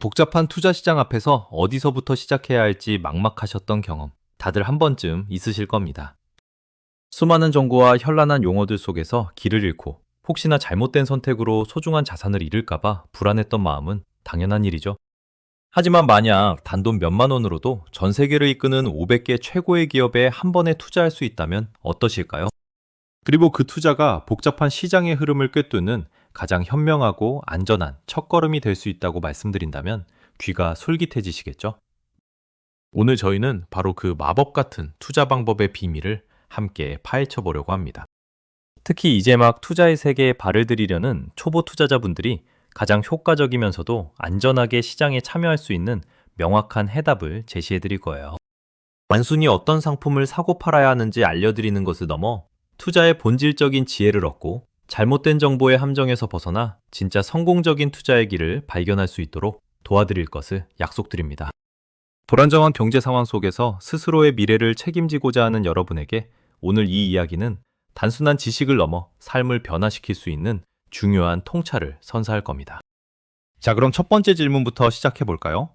복잡한 투자 시장 앞에서 어디서부터 시작해야 할지 막막하셨던 경험, 다들 한 번쯤 있으실 겁니다. 수많은 정보와 현란한 용어들 속에서 길을 잃고 혹시나 잘못된 선택으로 소중한 자산을 잃을까봐 불안했던 마음은 당연한 일이죠. 하지만 만약 단돈 몇만 원으로도 전 세계를 이끄는 500개 최고의 기업에 한 번에 투자할 수 있다면 어떠실까요? 그리고 그 투자가 복잡한 시장의 흐름을 꿰뚫는 가장 현명하고 안전한 첫걸음이 될 수 있다고 말씀드린다면 귀가 솔깃해지시겠죠? 오늘 저희는 바로 그 마법 같은 투자 방법의 비밀을 함께 파헤쳐 보려고 합니다. 특히 이제 막 투자의 세계에 발을 들이려는 초보 투자자분들이 가장 효과적이면서도 안전하게 시장에 참여할 수 있는 명확한 해답을 제시해 드릴 거예요. 단순히 어떤 상품을 사고 팔아야 하는지 알려드리는 것을 넘어 투자의 본질적인 지혜를 얻고 잘못된 정보의 함정에서 벗어나 진짜 성공적인 투자의 길을 발견할 수 있도록 도와드릴 것을 약속드립니다. 불안정한 경제 상황 속에서 스스로의 미래를 책임지고자 하는 여러분에게 오늘 이 이야기는 단순한 지식을 넘어 삶을 변화시킬 수 있는 중요한 통찰을 선사할 겁니다. 자, 그럼 첫 번째 질문부터 시작해 볼까요?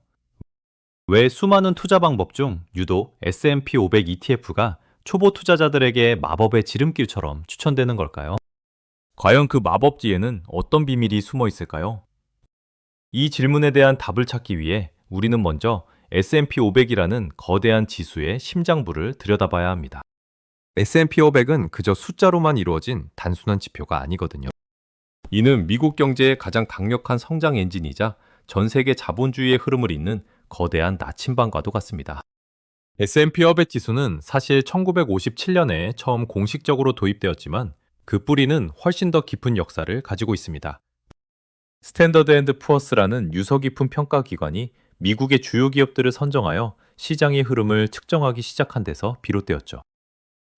왜 수많은 투자 방법 중 유독 S&P 500 ETF가 초보 투자자들에게 마법의 지름길처럼 추천되는 걸까요? 과연 그 마법지에는 어떤 비밀이 숨어 있을까요? 이 질문에 대한 답을 찾기 위해 우리는 먼저 S&P 500이라는 거대한 지수의 심장부를 들여다봐야 합니다. S&P 500은 그저 숫자로만 이루어진 단순한 지표가 아니거든요. 이는 미국 경제의 가장 강력한 성장 엔진이자 전 세계 자본주의의 흐름을 잇는 거대한 나침반과도 같습니다. S&P 500 지수는 사실 1957년에 처음 공식적으로 도입되었지만 그 뿌리는 훨씬 더 깊은 역사를 가지고 있습니다. 스탠더드 앤드 푸어스라는 유서 깊은 평가 기관이 미국의 주요 기업들을 선정하여 시장의 흐름을 측정하기 시작한 데서 비롯되었죠.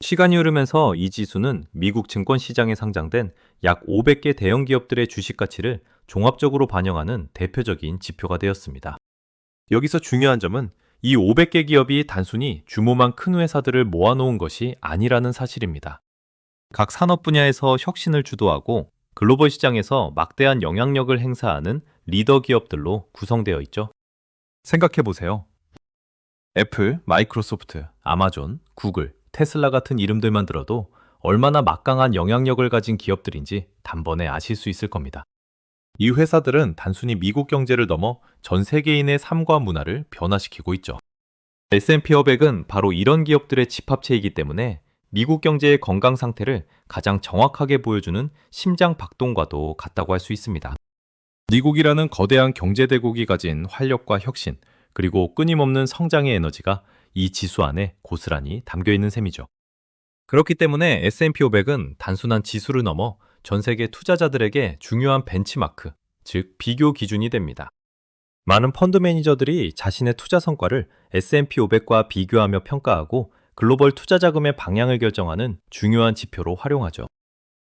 시간이 흐르면서 이 지수는 미국 증권시장에 상장된 약 500개 대형 기업들의 주식 가치를 종합적으로 반영하는 대표적인 지표가 되었습니다. 여기서 중요한 점은 이 500개 기업이 단순히 규모만 큰 회사들을 모아놓은 것이 아니라는 사실입니다. 각 산업 분야에서 혁신을 주도하고 글로벌 시장에서 막대한 영향력을 행사하는 리더 기업들로 구성되어 있죠. 생각해보세요. 애플, 마이크로소프트, 아마존, 구글, 테슬라 같은 이름들만 들어도 얼마나 막강한 영향력을 가진 기업들인지 단번에 아실 수 있을 겁니다. 이 회사들은 단순히 미국 경제를 넘어 전 세계인의 삶과 문화를 변화시키고 있죠. S&P 500은 바로 이런 기업들의 집합체이기 때문에 미국 경제의 건강 상태를 가장 정확하게 보여주는 심장 박동과도 같다고 할 수 있습니다. 미국이라는 거대한 경제대국이 가진 활력과 혁신, 그리고 끊임없는 성장의 에너지가 이 지수 안에 고스란히 담겨 있는 셈이죠. 그렇기 때문에 S&P 500은 단순한 지수를 넘어 전 세계 투자자들에게 중요한 벤치마크, 즉 비교 기준이 됩니다. 많은 펀드 매니저들이 자신의 투자 성과를 S&P 500과 비교하며 평가하고 글로벌 투자 자금의 방향을 결정하는 중요한 지표로 활용하죠.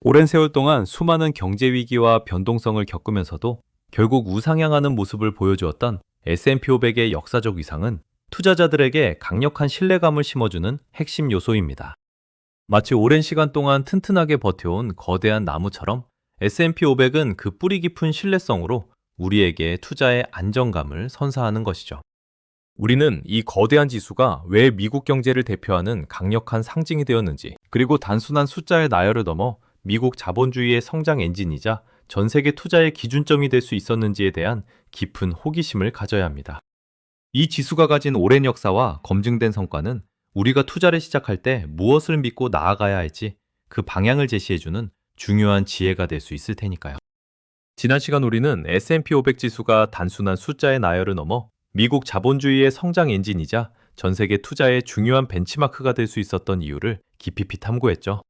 오랜 세월 동안 수많은 경제 위기와 변동성을 겪으면서도 결국 우상향하는 모습을 보여주었던 S&P 500의 역사적 위상은 투자자들에게 강력한 신뢰감을 심어주는 핵심 요소입니다. 마치 오랜 시간 동안 튼튼하게 버텨온 거대한 나무처럼 S&P 500은 그 뿌리 깊은 신뢰성으로 우리에게 투자의 안정감을 선사하는 것이죠. 우리는 이 거대한 지수가 왜 미국 경제를 대표하는 강력한 상징이 되었는지, 그리고 단순한 숫자의 나열을 넘어 미국 자본주의의 성장 엔진이자 전 세계 투자의 기준점이 될 수 있었는지에 대한 깊은 호기심을 가져야 합니다. 이 지수가 가진 오랜 역사와 검증된 성과는 우리가 투자를 시작할 때 무엇을 믿고 나아가야 할지 그 방향을 제시해주는 중요한 지혜가 될 수 있을 테니까요. 지난 시간 우리는 S&P 500 지수가 단순한 숫자의 나열을 넘어 미국 자본주의의 성장 엔진이자 전 세계 투자의 중요한 벤치마크가 될 수 있었던 이유를 깊이 탐구했죠.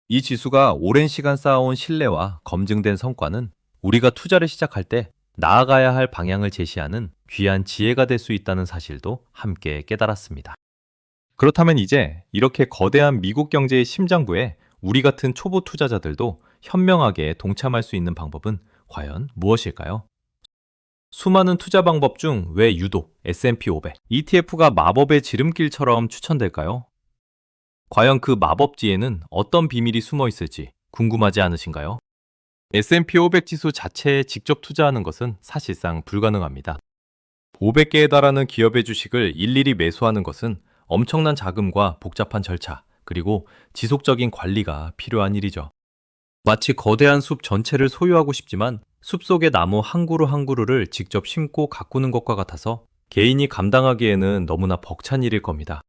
이 지수가 오랜 시간 쌓아온 신뢰와 검증된 성과는 우리가 투자를 시작할 때 나아가야 할 방향을 제시하는 귀한 지혜가 될 수 있다는 사실도 함께 깨달았습니다. 그렇다면 이제 이렇게 거대한 미국 경제의 심장부에 우리 같은 초보 투자자들도 현명하게 동참할 수 있는 방법은 과연 무엇일까요? 수많은 투자 방법 중 왜 유독 S&P 500, ETF가 마법의 지름길처럼 추천될까요? 과연 그 마법지에는 어떤 비밀이 숨어 있을지 궁금하지 않으신가요? S&P 500 지수 자체에 직접 투자하는 것은 사실상 불가능합니다. 500개에 달하는 기업의 주식을 일일이 매수하는 것은 엄청난 자금과 복잡한 절차, 그리고 지속적인 관리가 필요한 일이죠. 마치 거대한 숲 전체를 소유하고 싶지만 숲속의 나무 한 그루 한 그루를 직접 심고 가꾸는 것과 같아서 개인이 감당하기에는 너무나 벅찬 일일 겁니다.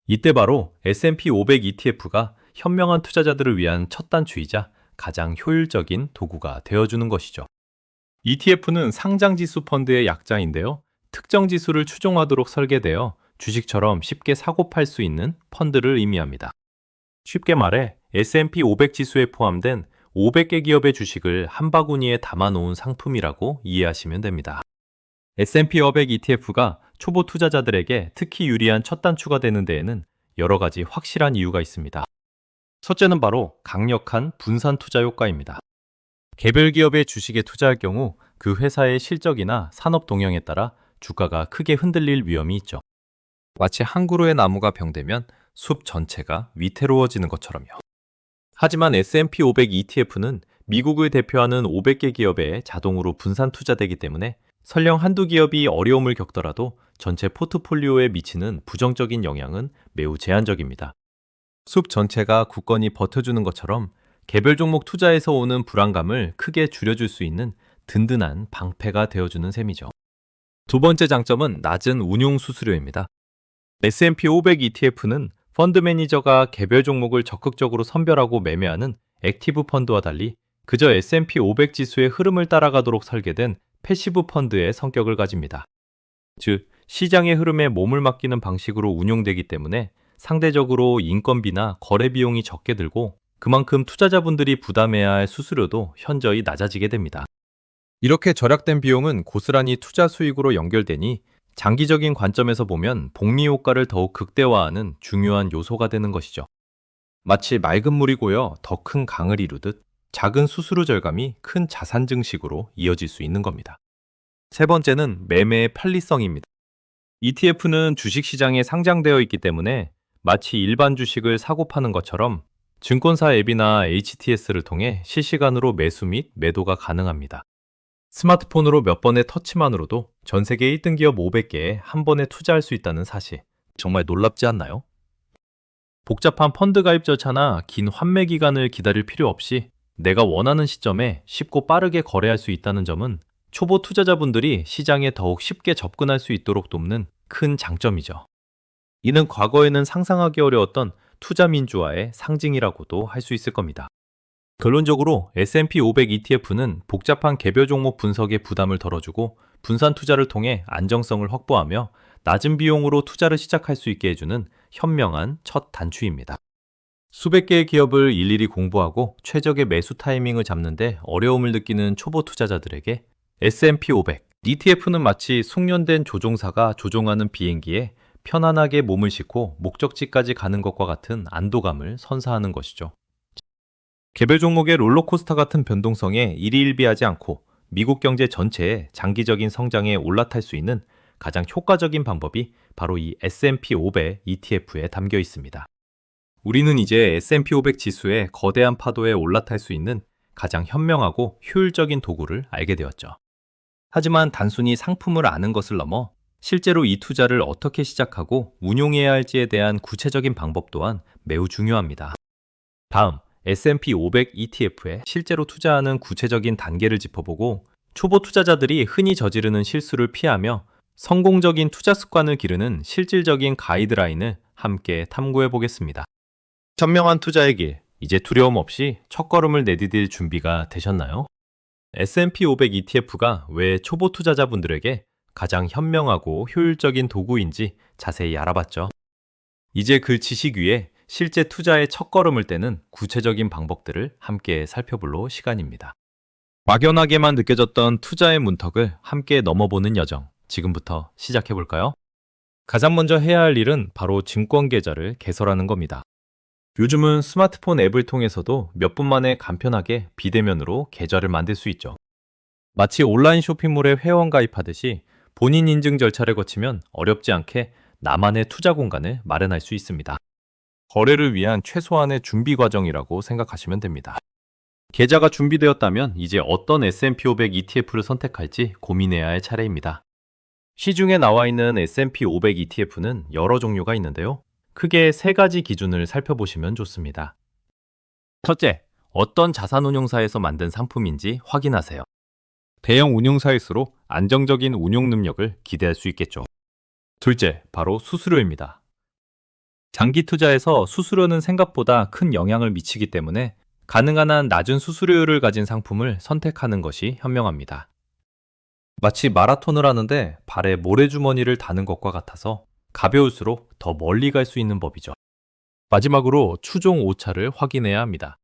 이때 바로 S&P 500 ETF가 현명한 투자자들을 위한 첫 단추이자 가장 효율적인 도구가 되어주는 것이죠. ETF는 상장지수 펀드의 약자인데요. 특정 지수를 추종하도록 설계되어 주식처럼 쉽게 사고 팔 수 있는 펀드를 의미합니다. 쉽게 말해 S&P 500 지수에 포함된 500개 기업의 주식을 한 바구니에 담아놓은 상품이라고 이해하시면 됩니다. S&P 500 ETF가 초보 투자자들에게 특히 유리한 첫 단추가 되는 데에는 여러 가지 확실한 이유가 있습니다. 첫째는 바로 강력한 분산 투자 효과입니다. 개별 기업의 주식에 투자할 경우 그 회사의 실적이나 산업 동향에 따라 주가가 크게 흔들릴 위험이 있죠. 마치 한 그루의 나무가 병되면 숲 전체가 위태로워지는 것처럼요. 하지만 S&P 500 ETF는 미국을 대표하는 500개 기업에 자동으로 분산 투자되기 때문에 설령 한두 기업이 어려움을 겪더라도 전체 포트폴리오에 미치는 부정적인 영향은 매우 제한적입니다. 숲 전체가 굳건히 버텨주는 것처럼 개별 종목 투자에서 오는 불안감을 크게 줄여줄 수 있는 든든한 방패가 되어주는 셈이죠. 두 번째 장점은 낮은 운용 수수료입니다. S&P 500 ETF는 펀드 매니저가 개별 종목을 적극적으로 선별하고 매매하는 액티브 펀드와 달리 그저 S&P 500 지수의 흐름을 따라가도록 설계된 패시브 펀드의 성격을 가집니다. 즉, 시장의 흐름에 몸을 맡기는 방식으로 운용되기 때문에 상대적으로 인건비나 거래 비용이 적게 들고 그만큼 투자자분들이 부담해야 할 수수료도 현저히 낮아지게 됩니다. 이렇게 절약된 비용은 고스란히 투자 수익으로 연결되니 장기적인 관점에서 보면 복리 효과를 더욱 극대화하는 중요한 요소가 되는 것이죠. 마치 맑은 물이 고여 더 큰 강을 이루듯 작은 수수료 절감이 큰 자산 증식으로 이어질 수 있는 겁니다. 세 번째는 매매의 편리성입니다. ETF는 주식시장에 상장되어 있기 때문에 마치 일반 주식을 사고 파는 것처럼 증권사 앱이나 HTS를 통해 실시간으로 매수 및 매도가 가능합니다. 스마트폰으로 몇 번의 터치만으로도 전 세계 1등 기업 500개에 한 번에 투자할 수 있다는 사실, 정말 놀랍지 않나요? 복잡한 펀드 가입 절차나 긴 환매 기간을 기다릴 필요 없이 내가 원하는 시점에 쉽고 빠르게 거래할 수 있다는 점은 초보 투자자분들이 시장에 더욱 쉽게 접근할 수 있도록 돕는 큰 장점이죠. 이는 과거에는 상상하기 어려웠던 투자 민주화의 상징이라고도 할 수 있을 겁니다. 결론적으로 S&P 500 ETF는 복잡한 개별 종목 분석의 부담을 덜어주고 분산 투자를 통해 안정성을 확보하며 낮은 비용으로 투자를 시작할 수 있게 해주는 현명한 첫 단추입니다. 수백 개의 기업을 일일이 공부하고 최적의 매수 타이밍을 잡는데 어려움을 느끼는 초보 투자자들에게 S&P 500 ETF는 마치 숙련된 조종사가 조종하는 비행기에 편안하게 몸을 싣고 목적지까지 가는 것과 같은 안도감을 선사하는 것이죠. 개별 종목의 롤러코스터 같은 변동성에 일희일비하지 않고 미국 경제 전체의 장기적인 성장에 올라탈 수 있는 가장 효과적인 방법이 바로 이 S&P 500 ETF에 담겨 있습니다. 우리는 이제 S&P 500 지수의 거대한 파도에 올라탈 수 있는 가장 현명하고 효율적인 도구를 알게 되었죠. 하지만 단순히 상품을 아는 것을 넘어 실제로 이 투자를 어떻게 시작하고 운용해야 할지에 대한 구체적인 방법 또한 매우 중요합니다. 다음, S&P 500 ETF에 실제로 투자하는 구체적인 단계를 짚어보고 초보 투자자들이 흔히 저지르는 실수를 피하며 성공적인 투자 습관을 기르는 실질적인 가이드라인을 함께 탐구해 보겠습니다. 현명한 투자의 길, 이제 두려움 없이 첫걸음을 내디딜 준비가 되셨나요? S&P 500 ETF가 왜 초보 투자자분들에게 가장 현명하고 효율적인 도구인지 자세히 알아봤죠. 이제 그 지식 위에 실제 투자의 첫걸음을 떼는 구체적인 방법들을 함께 살펴볼 시간입니다. 막연하게만 느껴졌던 투자의 문턱을 함께 넘어보는 여정, 지금부터 시작해볼까요? 가장 먼저 해야 할 일은 바로 증권 계좌를 개설하는 겁니다. 요즘은 스마트폰 앱을 통해서도 몇 분 만에 간편하게 비대면으로 계좌를 만들 수 있죠. 마치 온라인 쇼핑몰에 회원 가입하듯이 본인 인증 절차를 거치면 어렵지 않게 나만의 투자 공간을 마련할 수 있습니다. 거래를 위한 최소한의 준비 과정이라고 생각하시면 됩니다. 계좌가 준비되었다면 이제 어떤 S&P 500 ETF를 선택할지 고민해야 할 차례입니다. 시중에 나와 있는 S&P 500 ETF는 여러 종류가 있는데요. 크게 세 가지 기준을 살펴보시면 좋습니다. 첫째, 어떤 자산운용사에서 만든 상품인지 확인하세요. 대형 운용사일수록 안정적인 운용 능력을 기대할 수 있겠죠. 둘째, 바로 수수료입니다. 장기 투자에서 수수료는 생각보다 큰 영향을 미치기 때문에 가능한 한 낮은 수수료율을 가진 상품을 선택하는 것이 현명합니다. 마치 마라톤을 하는데 발에 모래주머니를 다는 것과 같아서 가벼울수록 더 멀리 갈 수 있는 법이죠. 마지막으로 추종 오차를 확인해야 합니다.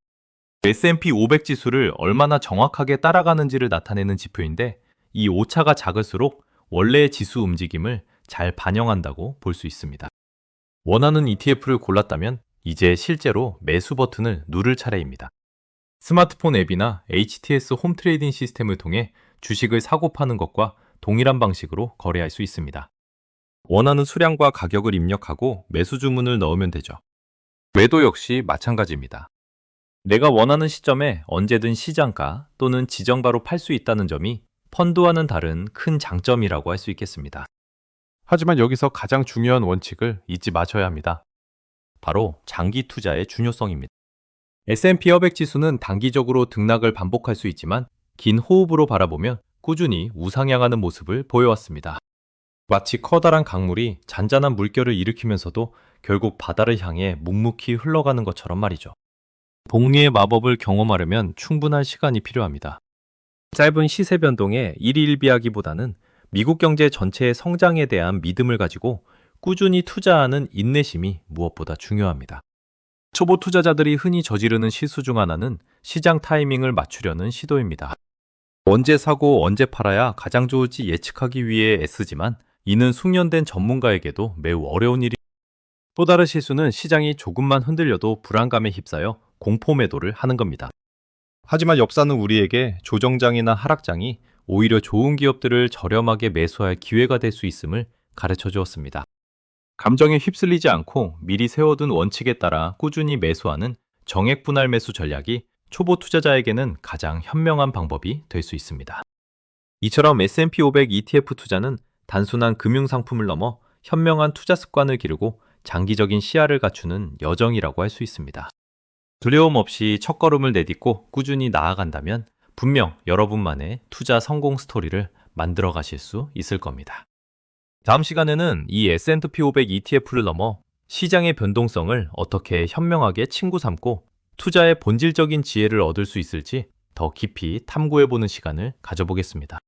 S&P 500 지수를 얼마나 정확하게 따라가는지를 나타내는 지표인데 이 오차가 작을수록 원래의 지수 움직임을 잘 반영한다고 볼 수 있습니다. 원하는 ETF를 골랐다면 이제 실제로 매수 버튼을 누를 차례입니다. 스마트폰 앱이나 HTS 홈 트레이딩 시스템을 통해 주식을 사고 파는 것과 동일한 방식으로 거래할 수 있습니다. 원하는 수량과 가격을 입력하고 매수 주문을 넣으면 되죠. 매도 역시 마찬가지입니다. 내가 원하는 시점에 언제든 시장가 또는 지정가로 팔 수 있다는 점이 펀드와는 다른 큰 장점이라고 할 수 있겠습니다. 하지만 여기서 가장 중요한 원칙을 잊지 마셔야 합니다. 바로 장기 투자의 중요성입니다. S&P 500 지수는 단기적으로 등락을 반복할 수 있지만 긴 호흡으로 바라보면 꾸준히 우상향하는 모습을 보여왔습니다. 마치 커다란 강물이 잔잔한 물결을 일으키면서도 결국 바다를 향해 묵묵히 흘러가는 것처럼 말이죠. 복리의 마법을 경험하려면 충분한 시간이 필요합니다. 짧은 시세 변동에 일희일비하기보다는 미국 경제 전체의 성장에 대한 믿음을 가지고 꾸준히 투자하는 인내심이 무엇보다 중요합니다. 초보 투자자들이 흔히 저지르는 실수 중 하나는 시장 타이밍을 맞추려는 시도입니다. 언제 사고 언제 팔아야 가장 좋을지 예측하기 위해 애쓰지만 이는 숙련된 전문가에게도 매우 어려운 일입니다. 또 다른 실수는 시장이 조금만 흔들려도 불안감에 휩싸여 공포 매도를 하는 겁니다. 하지만 엽사는 우리에게 조정장이나 하락장이 오히려 좋은 기업들을 저렴하게 매수할 기회가 될 수 있음을 가르쳐 주었습니다. 감정에 휩쓸리지 않고 미리 세워둔 원칙에 따라 꾸준히 매수하는 정액 분할 매수 전략이 초보 투자자에게는 가장 현명한 방법이 될 수 있습니다. 이처럼 S&P 500 ETF 투자는 단순한 금융상품을 넘어 현명한 투자 습관을 기르고 장기적인 시야를 갖추는 여정이라고 할 수 있습니다. 두려움 없이 첫걸음을 내딛고 꾸준히 나아간다면 분명 여러분만의 투자 성공 스토리를 만들어 가실 수 있을 겁니다. 다음 시간에는 이 S&P 500 ETF를 넘어 시장의 변동성을 어떻게 현명하게 친구 삼고 투자의 본질적인 지혜를 얻을 수 있을지 더 깊이 탐구해보는 시간을 가져보겠습니다.